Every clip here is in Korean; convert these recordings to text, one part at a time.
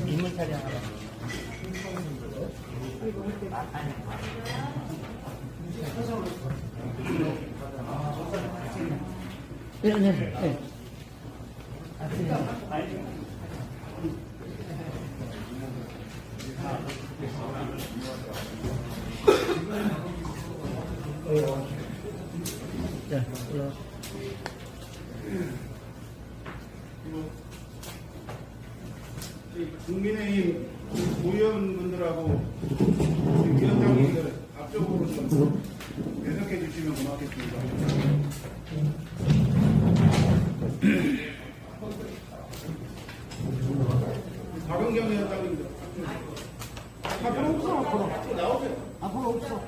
인물 촬영하러. 네, 네, 네. 자, 올라. 국민의힘 의원분들하고 위원장님들 앞쪽으로 좀 배석해 주시면 고맙겠습니다. 박은경 위원장님들 앞으로 없어. 앞으로 나오세요. 앞으로 없어.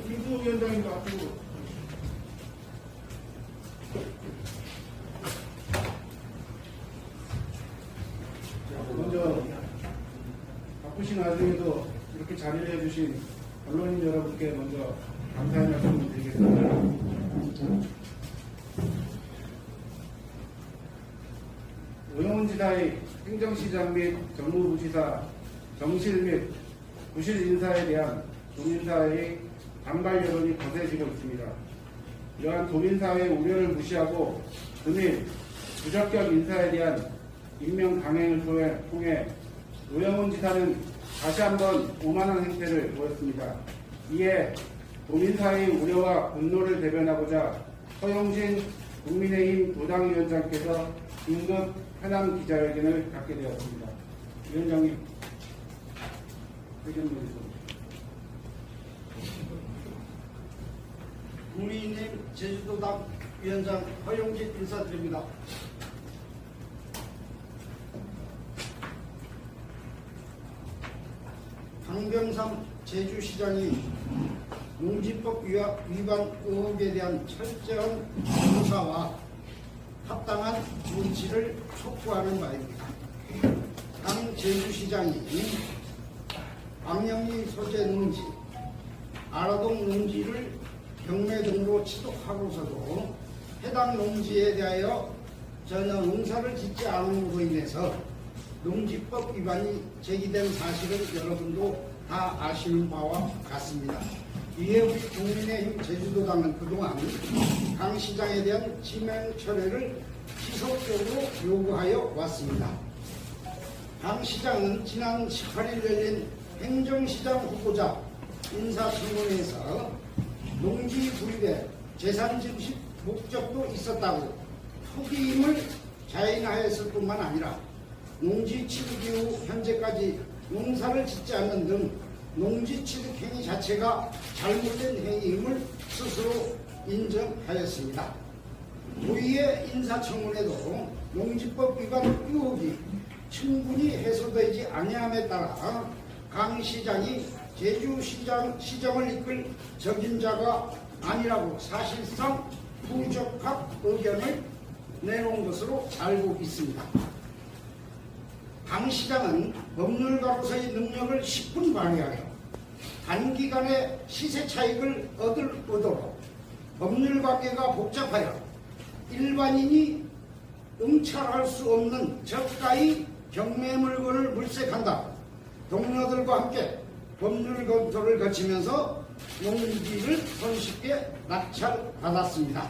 김수호 위원장님도 앞으로. 먼저 바쁘신 와중에도 이렇게 자리를 해주신 언론인 여러분께 먼저 감사의 말씀을 드리겠습니다. 오영훈지사의 행정시장 및 정무부지사 정실 및 부실 인사에 대한 도민사회의 반발 여론이 거세지고 있습니다. 이러한 도민사회의 우려를 무시하고 금일 부적격 인사에 대한 임명 강행을 통해 오영훈 지사는 다시 한번 오만한 행태를 보였습니다. 이에 도민사회의 우려와 분노를 대변하고자 허용진 국민의힘 도당위원장께서 긴급 현안 기자회견을 갖게 되었습니다. 위원장님, 의견 보내주세요. 국민의힘 제주도당 위원장 허용진 인사드립니다. 강병삼 제주시장이 농지법 위반 의혹에 대한 철저한 조사와 합당한 조치를 촉구하는 바입니다. 강 제주시장이 광영리 소재 농지, 아라동 농지를 경매 등으로 취득하고서도 해당 농지에 대하여 전혀 농사를 짓지 않음으로 인해서 농지법 위반이 제기된 사실은 여러분도 다 아시는 바와 같습니다. 이에 우리 국민의힘 제주도당은 그동안 강 시장에 대한 지명 철회를 지속적으로 요구하여 왔습니다. 강 시장은 지난 18일 열린 행정시장 후보자 인사청문회에서 농지 구입에 재산 증식 목적도 있었다고 투기임을 자인하였을 뿐만 아니라 농지 취득 이후 현재까지 농사를 짓지 않는 등 농지 취득 행위 자체가 잘못된 행위임을 스스로 인정하였습니다. 도의회 인사청문회도 농지법 위반 의혹이 충분히 해소되지 아니함에 따라 강 시장이 제주시정을 이끌 적임자가 아니라고 사실상 부적합 의견을 내놓은 것으로 알고 있습니다. 강 시장은 법률가로서의 능력을 10분 발휘하여 단기간에 시세 차익을 얻을 의도로 법률관계가 복잡하여 일반인이 응찰할 수 없는 저가의 경매 물건을 물색한다. 동료들과 함께 법률 검토를 거치면서 농지를 손쉽게 낙찰받았습니다.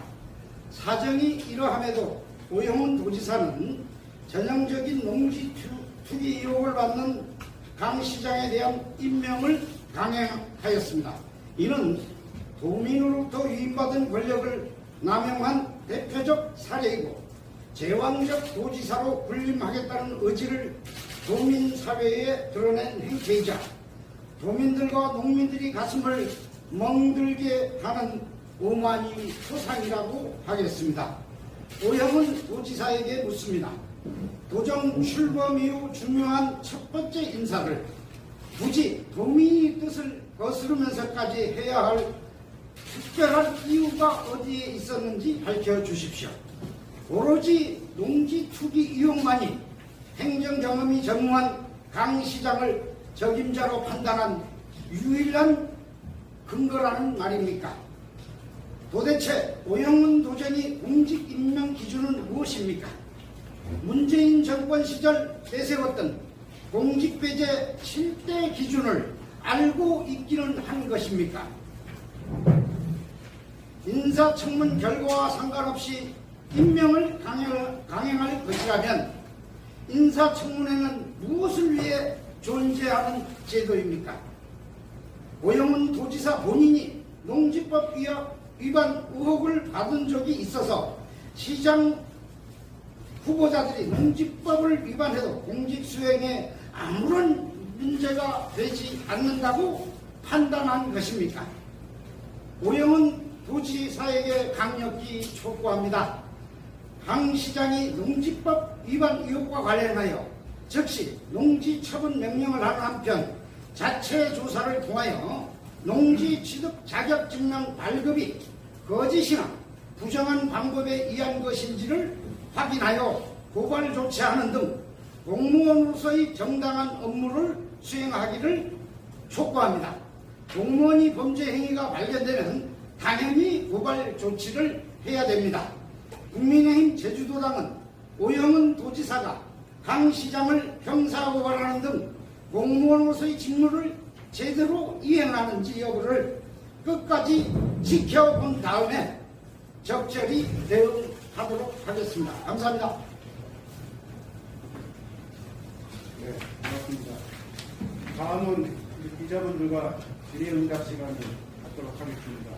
사정이 이러함에도 오영훈 도지사는 전형적인 농지 투기 의혹을 받는 강 시장에 대한 임명을 강행하였습니다. 이는 도민으로부터 위임받은 권력을 남용한 대표적 사례이고 제왕적 도지사로 군림하겠다는 의지를 도민사회에 드러낸 행태이자 도민들과 농민들이 가슴을 멍들게 하는 오만이 소상이라고 하겠습니다. 오영훈 도지사에게 묻습니다. 도정 출범 이후 중요한 첫 번째 인사를 굳이 도민의 뜻을 거스르면서까지 해야 할 특별한 이유가 어디에 있었는지 밝혀주십시오. 오로지 농지 투기 의혹만이 행정 경험이 전무한 강 시장을 적임자로 판단한 유일한 근거라는 말입니까? 도대체 오영훈 도전이 공직 임명 기준은 무엇입니까? 문재인 정권 시절 내세웠던 공직배제 7대 기준을 알고 있기는 한 것입니까? 인사청문 결과와 상관없이 임명을 강행할 것이라면 인사청문회는 무엇을 위해 존재하는 제도입니까? 오영훈 도지사 본인이 농지법 위반 의혹을 받은 적이 있어서 시장 후보자들이 농지법을 위반해도 공직수행에 아무런 문제가 되지 않는다고 판단한 것입니까? 오영훈 도지사에게 강력히 촉구합니다. 강 시장이 농지법 위반 의혹과 관련하여 즉시 농지 처분 명령을 하는 한편 자체 조사를 통하여 농지 취득 자격 증명 발급이 거짓이나 부정한 방법에 의한 것인지를 확인하여 고발 조치하는 등 공무원으로서의 정당한 업무를 수행하기를 촉구합니다. 공무원이 범죄 행위가 발견되면 당연히 고발 조치를 해야 됩니다. 국민의힘 제주도당은 오영훈 도지사가 강 시장을 형사고발하는 등 공무원으로서의 직무를 제대로 이행하는지 여부를 끝까지 지켜본 다음에 적절히 대응하도록 하겠습니다. 감사합니다. 네, 고맙습니다. 다음은 기자분들과 질의응답 시간을 갖도록 하겠습니다.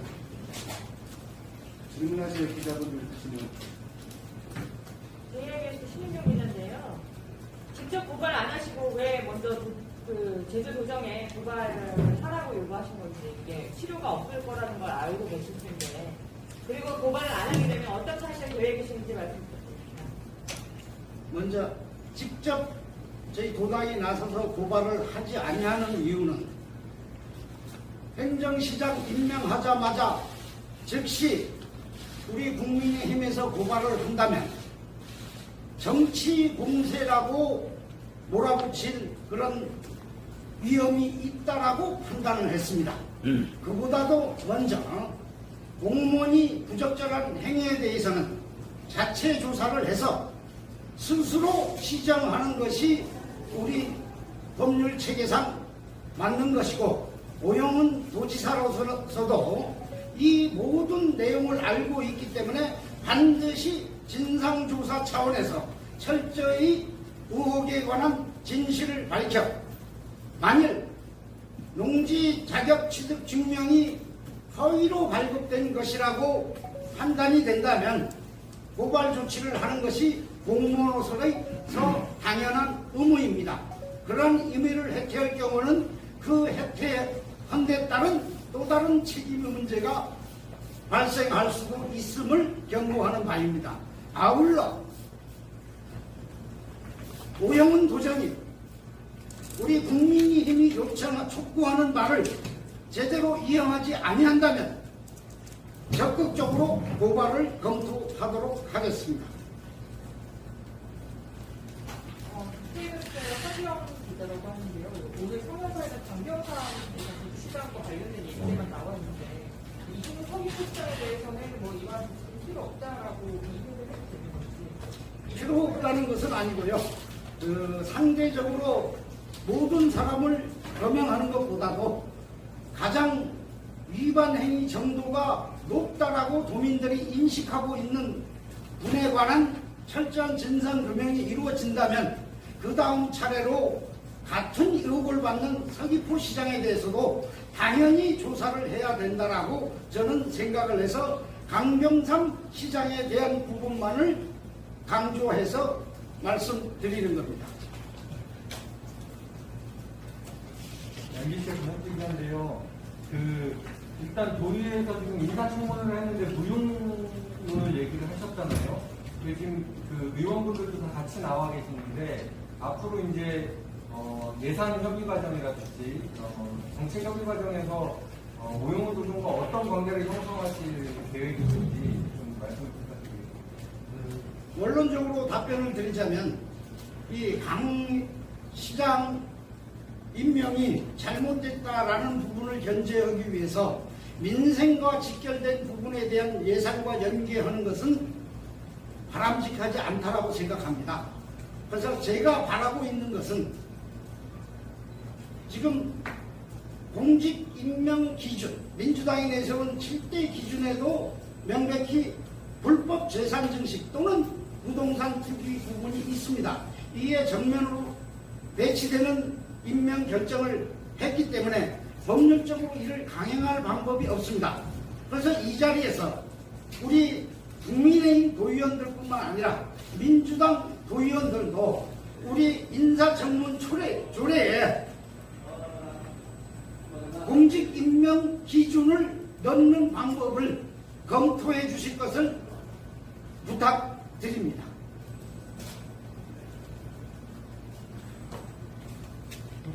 질문하실 기자분들 있으시면. JIBS 신민경 기자인데요. 직접 고발 안 하시고 왜 먼저 제주도정에 고발을 하라고 요구하신 건지, 이게 치료가 없을 거라는 걸 알고 계실 텐데, 그리고 고발을 안 하게 되면 어떻게 하실 계획이신지 말씀 부탁드립니다. 먼저 직접 저희 도당이 나서서 고발을 하지 아니하는 이유는 행정시장 임명하자마자 즉시 우리 국민의힘에서 고발을 한다면 정치 공세라고 몰아붙일 그런 위험이 있다라고 판단을 했습니다. 그보다도 먼저 공무원이 부적절한 행위에 대해서는 자체 조사를 해서 스스로 시정하는 것이 우리 법률 체계상 맞는 것이고, 오영훈 도지사로서도 이 모든 내용을 알고 있기 때문에 반드시 진상조사 차원에서 철저히 의혹에 관한 진실을 밝혀 만일 농지 자격 취득 증명이 허위로 발급된 것이라고 판단이 된다면 고발 조치를 하는 것이 공무원으로서의 당연한 의무입니다. 그런 의무를 해태할 경우는 그 해태한 데 따른 또 다른 책임의 문제가 발생할 수도 있음을 경고하는 바입니다. 아울러 오영훈 도정이 우리 국민의힘이 촉구하는 말을 제대로 이행하지 아니한다면 적극적으로 고발을 검토하도록 하겠습니다. KBS의 하지영 기자라고 하는데요. 오늘 성명서에는 강경사항에 대해서 시장과 관련된 얘기만 나와 있는데, 이중 성의 포스터에 대해서는 뭐 이완 필요 없다라고 이해를 해도 되는 건지. 필요 없다는 것은 아니고요. 상대적으로 모든 사람을 겸용하는 것보다도 가장 위반 행위 정도가 높다라고 도민들이 인식하고 있는 분에 관한 철저한 진상규명이 이루어진다면 그 다음 차례로 같은 의혹을 받는 서귀포 시장에 대해서도 당연히 조사를 해야 된다라고 저는 생각을 해서 강병삼 시장에 대한 부분만을 강조해서 말씀드리는 겁니다. MBC 부탁드리는데요. 일단 도의회에서 지금 인사청문을 했는데 무용을 얘기를 하셨잖아요. 지금 의원분들도 다 같이 나와 계시는데 앞으로 이제 예산 협의 과정이라든지 정책 협의 과정에서 오영훈 도정과 어떤 관계를 형성하실 계획이신지 좀 말씀을 부탁드립니다. 원론적으로 답변을 드리자면 이 강 시장에 임명이 잘못됐다라는 부분을 견제하기 위해서 민생과 직결된 부분에 대한 예산과 연계하는 것은 바람직하지 않다라고 생각합니다. 그래서 제가 바라고 있는 것은 지금 공직 임명 기준, 민주당이 내세운 7대 기준에도 명백히 불법 재산 증식 또는 부동산 투기 부분이 있습니다. 이에 정면으로 배치되는 임명 결정을 했기 때문에 법률적으로 이를 강행할 방법이 없습니다. 그래서 이 자리에서 우리 국민의힘 도의원들뿐만 아니라 민주당 도의원들도 우리 인사청문 조례에 공직 임명 기준을 넣는 방법을 검토해 주실 것을 부탁드립니다.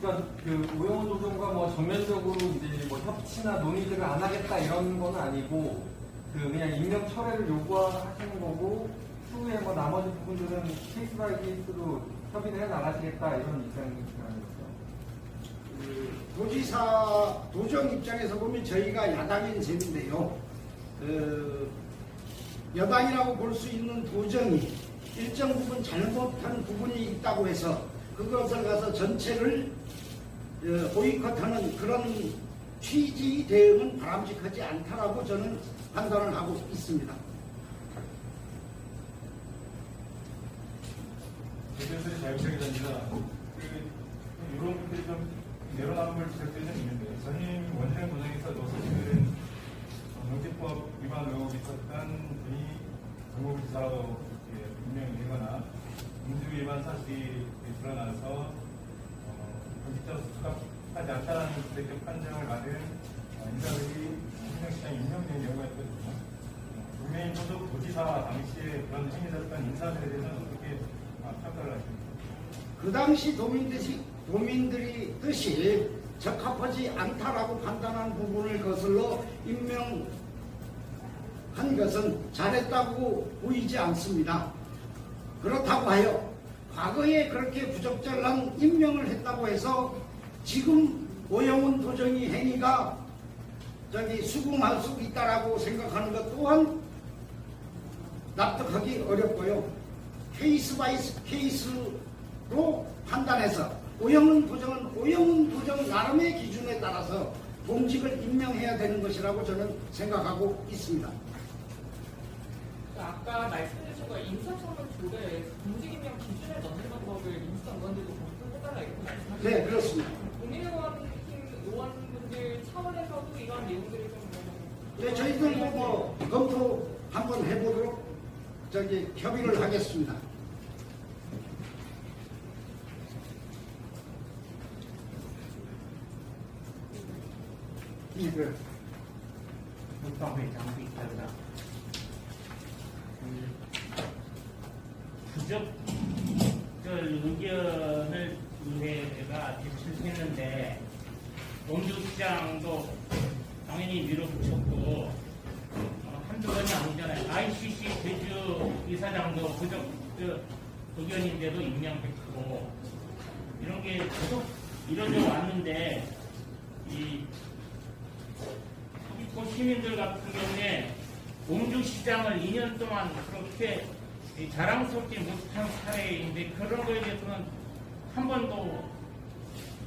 그러니까 그 오영훈 도정과 뭐 전면적으로 이제 뭐 협치나 논의들을 안 하겠다 이런 건 아니고 그 그냥 임명 철회를 요구하시는 거고 추후에 뭐 나머지 부분들은 케이스 바이 케이스로 협의를 해 나가시겠다 이런 입장이시죠. 도지사 도정 입장에서 보면 저희가 야당인 셈인데요. 여당이라고 볼 수 있는 도정이 일정 부분 잘못한 부분이 있다고 해서 그것을 가서 전체를 보이콧하는 그런 취지의 대응은 바람직하지 않다라고 저는 판단을 하고 있습니다. 대표들이 자유적이랍니다. 이런 것들이 좀 내로남은 걸 지적되는 있는데 전임 원장 도정에서도 사실은 경제법 위반 의혹이 있었던 분이 정무부지사로 임명이 되거나 민주 위반 사실이 드러나서 공직자로 수락하지 않다는 기대적 판정을 받은 인사들이 신명시장에 임명된 경우가 있거든요. 국민의힘 소속 도지사 당시에 그런 행위했던 인사들에 대해서는 어떻게 평가를 하십니까? 그 당시 도민들이 뜻이 적합하지 않다라고 판단한 부분을 거슬러 임명한 것은 잘했다고 보이지 않습니다. 그렇다고 하여 과거에 그렇게 부적절한 임명을 했다고 해서 지금 오영훈 도정의 행위가 수긍할 수 있다라고 생각하는 것 또한 납득하기 어렵고요. 케이스 바이 케이스로 판단해서 오영훈 도정 나름의 기준에 따라서 공직을 임명해야 되는 것이라고 저는 생각하고 있습니다. 아까 말씀해주신 거 인사청문 조례에 공직 임명 기준에 넣는 방법을 민주당 의원들도 검토해달라 이렇게 말씀하셨죠? 네, 그렇습니다. 의원분들 차원에서도 이런 내용들이 좀 네, 저희들 뭐 검토 한번 해보도록 협의를 하겠습니다. 국방회장도 있다가 부적절 의견을 의회가 제출했는데 원주시장도 당연히 밀어붙였고 한두 번이 아니잖아요. ICC 제주 이사장도 부적절 의견인데도 임명했고 이런 게 계속 이뤄져 왔는데 이 서귀포 시민들 같은 경우에 원주시장을 2년 동안 그렇게 자랑스럽지 못한 사례인데 그런 거에 대해서는 한 번도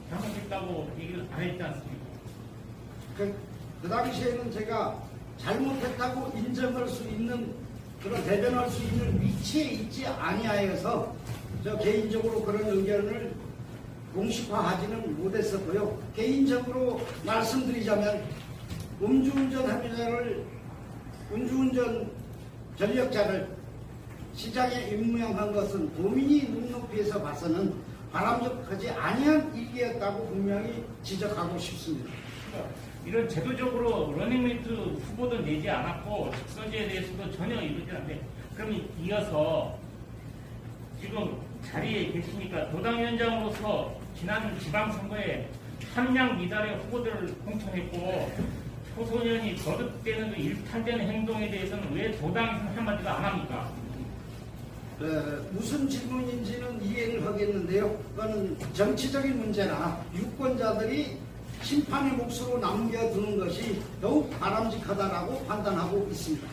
잘못했다고 얘기를 안 했지 않습니까? 그 당시에는 제가 잘못했다고 인정할 수 있는 그런 대변할 수 있는 위치에 있지 아니하여서 저 개인적으로 그런 의견을 공식화하지는 못했었고요. 개인적으로 말씀드리자면 음주운전 전력자를 시장에 임명한 것은 도민이 눈높이에서 봐서는 바람직하지 아니한 일이었다고 분명히 지적하고 싶습니다. 이런 제도적으로 러닝메이트 후보도 내지 않았고 직선제에 대해서도 전혀 이루지 않는데 그럼 이어서 지금 자리에 계시니까 도당위원장으로서 지난 지방선거에 함량 미달의 후보들을 공천했고 초소년이 거듭되는 일탈되는 행동에 대해서는 왜 도당에서 한마디도 안 합니까? 무슨 질문인지는 이해를 하겠는데요. 그거는 정치적인 문제나 유권자들이 심판의 몫으로 남겨두는 것이 더욱 바람직하다라고 판단하고 있습니다.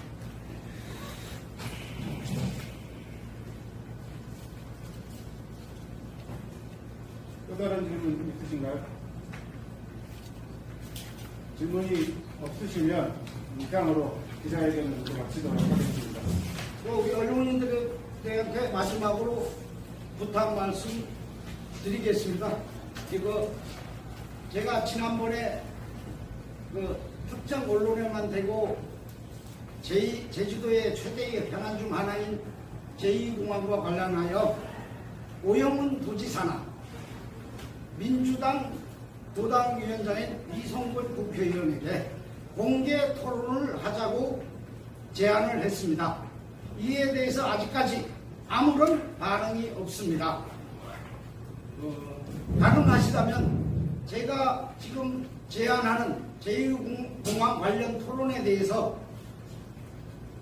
또 다른 질문 있으신가요? 질문이 없으시면 이상으로 기자회견을 모두 마치도록 하겠습니다. 우리 언론인들한테 마지막으로 부탁 말씀 드리겠습니다. 이거 제가 지난번에 그 특정 언론에만 대고 제주도의 최대의 현안 중 하나인 제2공항과 관련하여 오영훈 부지사나 민주당 도당위원장인 이성근 국회의원에게 공개 토론을 하자고 제안을 했습니다. 이에 대해서 아직까지 아무런 반응이 없습니다. 가능하시다면 제가 지금 제안하는 제2공항 관련 토론에 대해서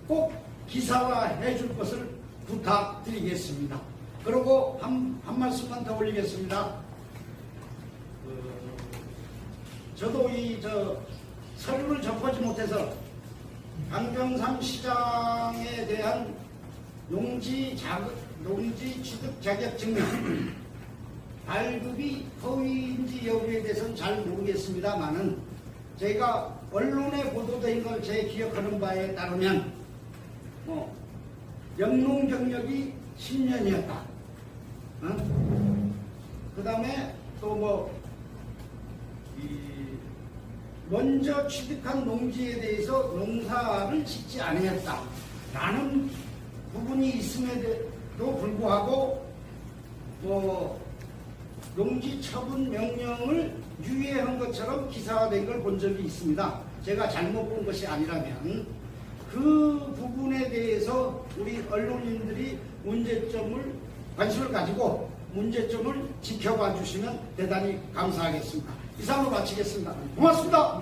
꼭 기사화해 줄 것을 부탁드리겠습니다. 그리고 한 말씀만 더 올리겠습니다. 저도 서류를 접하지 못해서 강병삼 시장에 대한 농지 취득 자격 증명 발급이 허위인지 여부에 대해서는 잘 모르겠습니다만은 제가 언론에 보도된 걸 제 기억하는 바에 따르면 영농 경력이 10년이었다. 그 다음에 또 먼저 취득한 농지에 대해서 농사를 짓지 않았다라는 부분이 있음에도 불구하고 농지 처분 명령을 유예한 것처럼 기사화된 걸 본 적이 있습니다. 제가 잘못 본 것이 아니라면 그 부분에 대해서 우리 언론인들이 관심을 가지고 문제점을 지켜봐 주시면 대단히 감사하겠습니다. 이상으로 마치겠습니다. 고맙습니다.